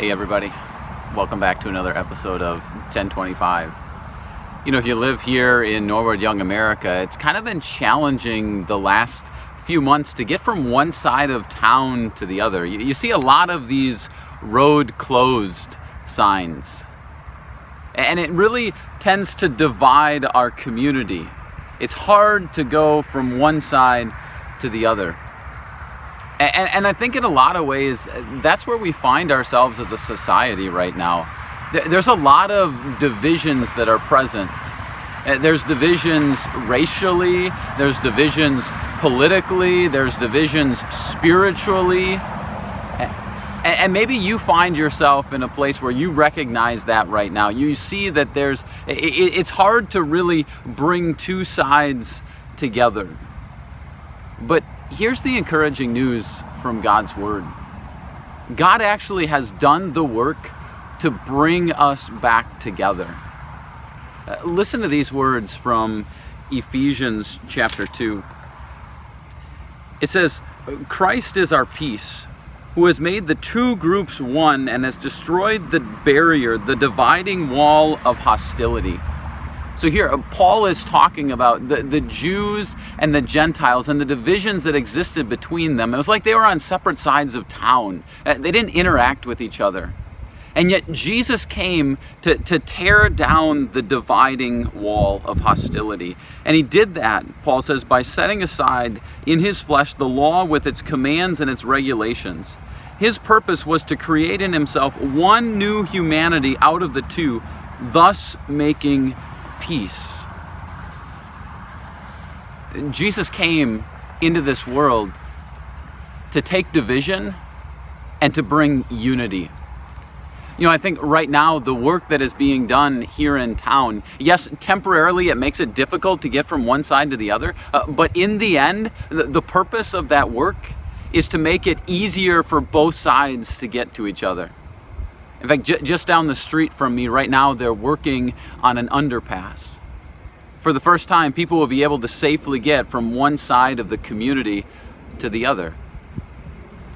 Hey everybody, welcome back to another episode of 1025. If you live here in Norwood, Young America, it's kind of been challenging the last few months to get from one side of town to the other. You see a lot of these road closed signs, and it really tends to divide our community. It's hard to go from one side to the other. And I think in a lot of ways, that's where we find ourselves as a society right now. There's a lot of divisions that are present. There's divisions racially, there's divisions politically, there's divisions spiritually. And maybe you find yourself in a place where you recognize that right now. You see that it's hard to really bring two sides together. But here's the encouraging news from God's Word. God actually has done the work to bring us back together. Listen to these words from Ephesians chapter 2. It says, "Christ is our peace, who has made the two groups one and has destroyed the barrier, the dividing wall of hostility." So here, Paul is talking about the Jews and the Gentiles and the divisions that existed between them. It was like they were on separate sides of town. They didn't interact with each other. And yet Jesus came to tear down the dividing wall of hostility. And he did that, Paul says, by setting aside in his flesh the law with its commands and its regulations. His purpose was to create in himself one new humanity out of the two, thus making peace. Jesus came into this world to take division and to bring unity. I think right now the work that is being done here in town, yes, temporarily it makes it difficult to get from one side to the other, but in the end, the purpose of that work is to make it easier for both sides to get to each other. In fact, just down the street from me right now, they're working on an underpass. For the first time, people will be able to safely get from one side of the community to the other.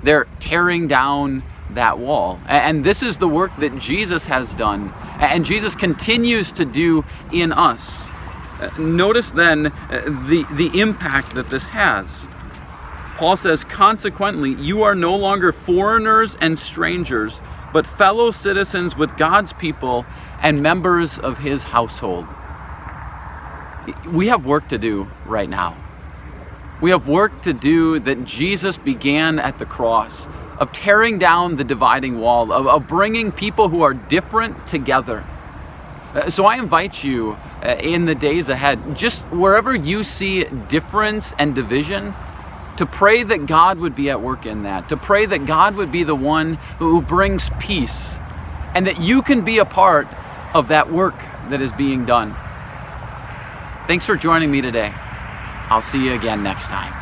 They're tearing down that wall. And this is the work that Jesus has done, and Jesus continues to do in us. Notice then the impact that this has. Paul says, "Consequently, you are no longer foreigners and strangers, but fellow citizens with God's people and members of his household." We have work to do right now. We have work to do that Jesus began at the cross, of tearing down the dividing wall, of bringing people who are different together. So I invite you in the days ahead, just wherever you see difference and division, to pray that God would be at work in that, to pray that God would be the one who brings peace, and that you can be a part of that work that is being done. Thanks for joining me today. I'll see you again next time.